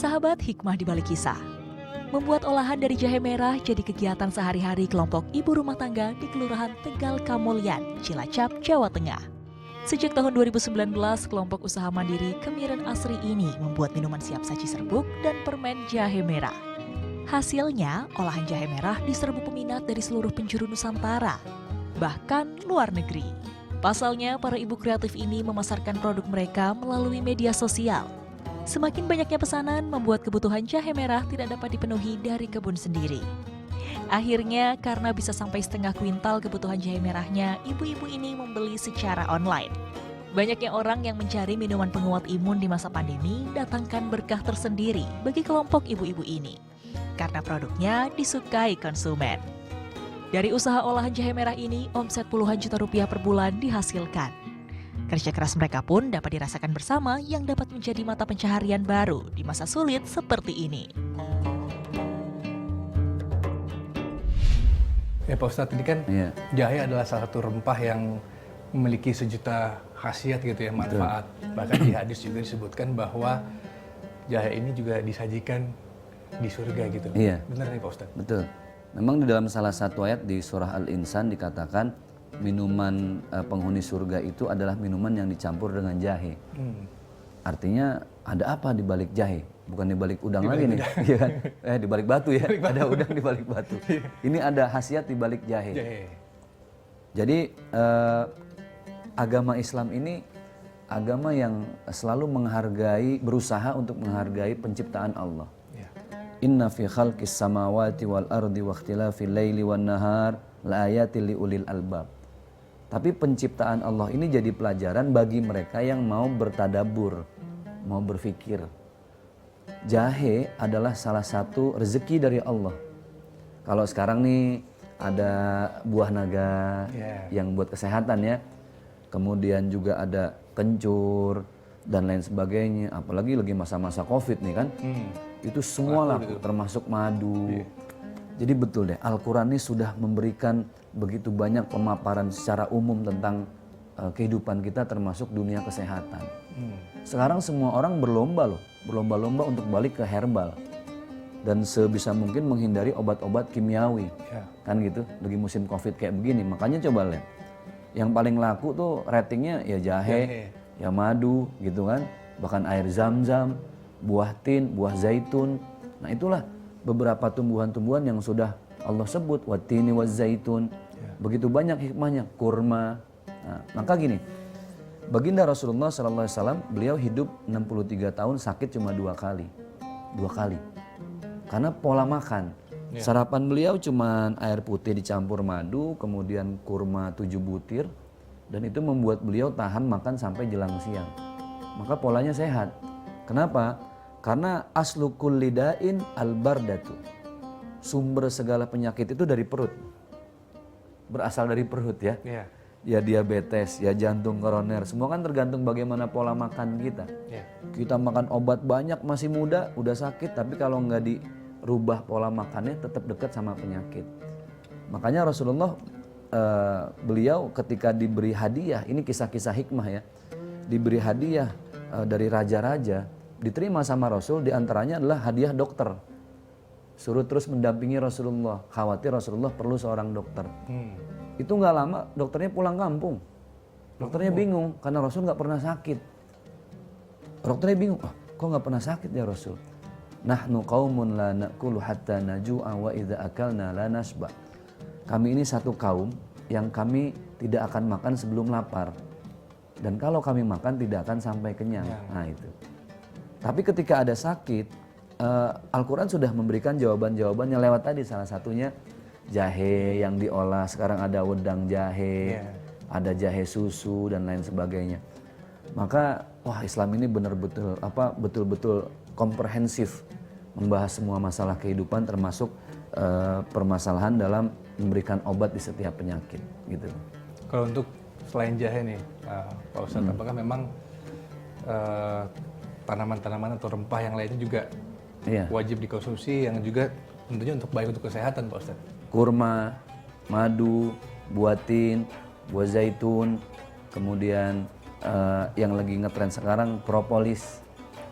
Sahabat, hikmah di balik kisah. Membuat olahan dari jahe merah jadi kegiatan sehari-hari kelompok ibu rumah tangga di Kelurahan Tegal Kamulyan, Cilacap, Jawa Tengah. Sejak tahun 2019, kelompok usaha mandiri Kemiren Asri ini membuat minuman siap saji serbuk dan permen jahe merah. Hasilnya, olahan jahe merah diserbu peminat dari seluruh penjuru Nusantara, bahkan luar negeri. Pasalnya, para ibu kreatif ini memasarkan produk mereka melalui media sosial. Semakin banyaknya pesanan membuat kebutuhan jahe merah tidak dapat dipenuhi dari kebun sendiri. Akhirnya, karena bisa sampai setengah kuintal kebutuhan jahe merahnya, ibu-ibu ini membeli secara online. Banyaknya orang yang mencari minuman penguat imun di masa pandemi datangkan berkah tersendiri bagi kelompok ibu-ibu ini. Karena produknya disukai konsumen. Dari usaha olahan jahe merah ini, omset puluhan juta rupiah per bulan dihasilkan. Kerja keras mereka pun dapat dirasakan bersama yang dapat menjadi mata pencaharian baru di masa sulit seperti ini. Ya Pak Ustadz, ini kan jahe adalah salah satu rempah yang memiliki sejuta khasiat gitu ya, manfaat. Bahkan di hadis juga disebutkan bahwa jahe ini juga disajikan di surga gitu. Iya. Benar nih Pak Ustadz? Betul. Memang di dalam salah satu ayat di surah Al-Insan dikatakan minuman penghuni surga itu adalah minuman yang dicampur dengan jahe. Artinya ada apa di balik jahe? Bukan di balik udang lagi nih, iya kan? Di balik batu ya. Ada udang di balik batu. Ini ada khasiat di balik jahe. Jadi agama Islam ini agama yang selalu menghargai, berusaha untuk menghargai penciptaan Allah. Inna fi khalqis samawati wal ardi wa ikhtilafil laili wan nahar la ayatil liulil albab. Tapi penciptaan Allah ini jadi pelajaran bagi mereka yang mau bertadabur, mau berfikir. Jahe adalah salah satu rezeki dari Allah. Kalau sekarang nih ada buah naga yang buat kesehatan ya. Kemudian juga ada kencur dan lain sebagainya. Apalagi lagi masa-masa Covid nih kan. Itu semua laku, termasuk madu. Jadi betul deh, Al-Quran ini sudah memberikan begitu banyak pemaparan secara umum tentang kehidupan kita termasuk dunia kesehatan. Sekarang semua orang berlomba-lomba untuk balik ke herbal. Dan sebisa mungkin menghindari obat-obat kimiawi. Kan gitu, lagi musim Covid kayak begini. Makanya coba lihat, yang paling laku tuh ratingnya ya jahe, ya madu gitu kan. Bahkan air zam-zam, buah tin, buah zaitun. Nah itulah beberapa tumbuhan-tumbuhan yang sudah Allah sebut, watini wazaitun. Begitu banyak hikmahnya, kurma. Nah, maka gini, baginda Rasulullah SAW, beliau hidup 63 tahun, sakit cuma 2 kali. 2 kali. Karena pola makan. Sarapan beliau cuma air putih dicampur madu, kemudian kurma 7 butir. Dan itu membuat beliau tahan makan sampai jelang siang. Maka polanya sehat. Kenapa? Karena aslu kulli da'in al-bardatu. Sumber segala penyakit itu dari perut. Berasal dari perut ya. Ya diabetes, ya jantung koroner. Semua kan tergantung bagaimana pola makan kita. Kita makan obat banyak masih muda, udah sakit. Tapi kalau nggak dirubah pola makannya tetap dekat sama penyakit. Makanya Rasulullah beliau ketika diberi hadiah, ini kisah-kisah hikmah ya. Diberi hadiah dari raja-raja, diterima sama Rasul, diantaranya adalah hadiah dokter. Suruh terus mendampingi Rasulullah, khawatir Rasulullah perlu seorang dokter. Itu nggak lama dokternya pulang kampung. Dokternya bingung karena Rasul nggak pernah sakit. Dokternya bingung, kok nggak pernah sakit ya Rasul? Nahnu qaumun la na'kulu hatta naju'a wa idza akalna la nasba. Kami ini satu kaum yang kami tidak akan makan sebelum lapar. Dan kalau kami makan tidak akan sampai kenyang. Nah itu. Tapi ketika ada sakit, Al-Quran sudah memberikan jawaban-jawabannya lewat tadi. Salah satunya jahe yang diolah, sekarang ada wedang jahe, ada jahe susu dan lain sebagainya. Maka wah Islam ini betul-betul komprehensif membahas semua masalah kehidupan termasuk permasalahan dalam memberikan obat di setiap penyakit gitu. Kalau untuk selain jahe nih Pak Ustadz, apakah memang tanaman-tanaman atau rempah yang lainnya juga wajib dikonsumsi yang juga tentunya untuk baik untuk kesehatan Pak Ustadz? Kurma, madu, buah tin, buah zaitun, kemudian yang lagi ngetren sekarang propolis.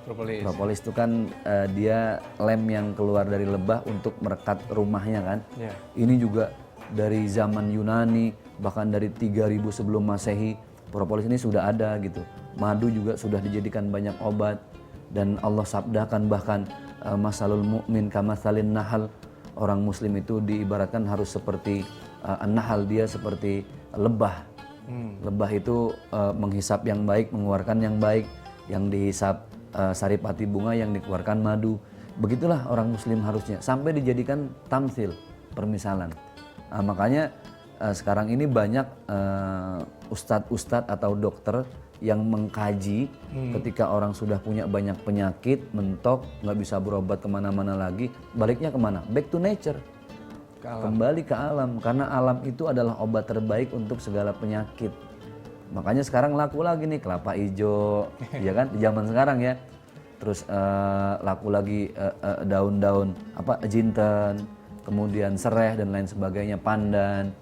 Propolis. Propolis itu kan dia lem yang keluar dari lebah untuk merekat rumahnya kan. Ya. Ini juga dari zaman Yunani, bahkan dari 3000 sebelum Masehi, propolis ini sudah ada gitu. Madu juga sudah dijadikan banyak obat, dan Allah sabdakan bahkan masalul mu'min kamatsalin nahal, orang muslim itu diibaratkan harus seperti nahal, dia seperti lebah. Lebah itu menghisap yang baik, mengeluarkan yang baik, yang dihisap saripati bunga, yang dikeluarkan madu. Begitulah orang muslim harusnya, sampai dijadikan tamsil, permisalan. Makanya sekarang ini banyak ustadz-ustadz atau dokter yang mengkaji ketika orang sudah punya banyak penyakit, mentok, nggak bisa berobat kemana-mana lagi, baliknya kemana? Back to nature, kembali ke alam, karena alam itu adalah obat terbaik untuk segala penyakit. Makanya sekarang laku lagi nih kelapa hijau, ya kan, di zaman sekarang ya. Terus laku lagi daun-daun jinten, kemudian sereh dan lain sebagainya, pandan.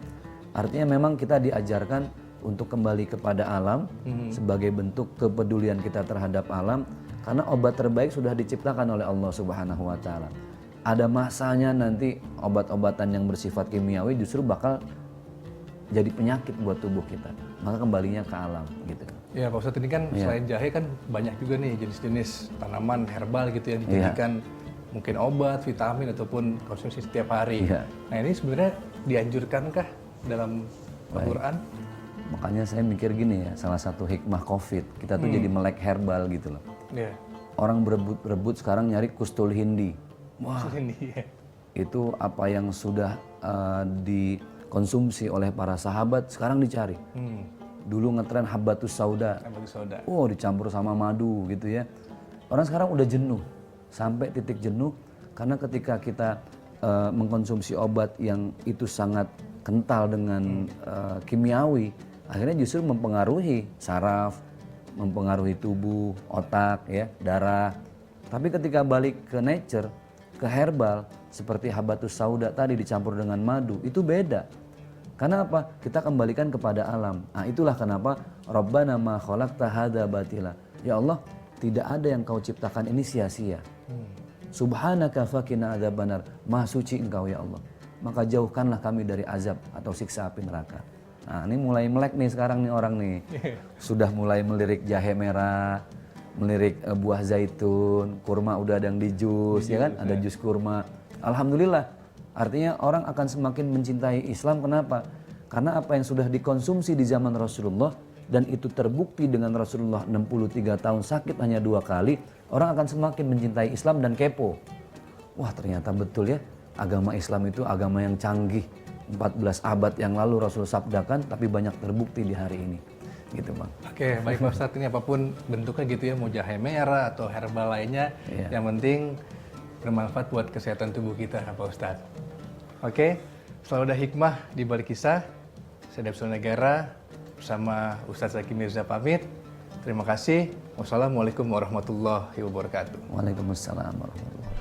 Artinya memang kita diajarkan untuk kembali kepada alam sebagai bentuk kepedulian kita terhadap alam, karena obat terbaik sudah diciptakan oleh Allah Subhanahu wa taala. Ada masanya nanti obat-obatan yang bersifat kimiawi justru bakal jadi penyakit buat tubuh kita. Maka kembalinya ke alam gitu. Ya Pak Ustadz, ini kan selain jahe kan banyak juga nih jenis-jenis tanaman herbal gitu yang dijadikan mungkin obat, vitamin ataupun konsumsi setiap hari. Nah ini sebenarnya dianjurkankah dalam Al-Quran? Makanya saya mikir gini ya, salah satu hikmah COVID, kita tuh jadi melek herbal gitu loh. Orang berebut sekarang nyari kustul hindi. Wah, itu apa yang sudah dikonsumsi oleh para sahabat sekarang dicari. Dulu ngetren habatus sauda. Oh, dicampur sama madu gitu ya. Orang sekarang udah jenuh, sampai titik jenuh karena ketika kita mengkonsumsi obat yang itu sangat kental dengan kimiawi, akhirnya justru mempengaruhi saraf, mempengaruhi tubuh, otak, ya, darah. Tapi ketika balik ke nature, ke herbal, seperti habatus sauda tadi dicampur dengan madu, itu beda. Karena apa? Kita kembalikan kepada alam. Nah, itulah kenapa Rabbana ma khalaqta hadza batila. Ya Allah, tidak ada yang kau ciptakan ini sia-sia. Subhanaka faqina adzabannar. Maha suci engkau ya Allah. Maka jauhkanlah kami dari azab atau siksa api neraka. Nah, ini mulai melek nih sekarang nih orang nih. Sudah mulai melirik jahe merah, melirik buah zaitun, kurma udah ada yang di jus, ya kan? Ada jus kurma. Alhamdulillah. Artinya orang akan semakin mencintai Islam. Kenapa? Karena apa yang sudah dikonsumsi di zaman Rasulullah dan itu terbukti dengan Rasulullah 63 tahun sakit hanya 2 kali, orang akan semakin mencintai Islam dan kepo. Wah, ternyata betul ya, agama Islam itu agama yang canggih. 14 abad yang lalu Rasul sabdakan, tapi banyak terbukti di hari ini. Gitu Bang. Oke, baik Pak Ustadz, ini apapun bentuknya gitu ya, mau jahe merah atau herbal lainnya, yang penting bermanfaat buat kesehatan tubuh kita Pak Ustadz. Oke, selalu ada hikmah di balik kisah. Saya Dapsul Negara bersama Ustadz Zaki Mirza pamit. Terima kasih. Wassalamualaikum warahmatullahi wabarakatuh. Waalaikumsalam warahmatullahi wabarakatuh.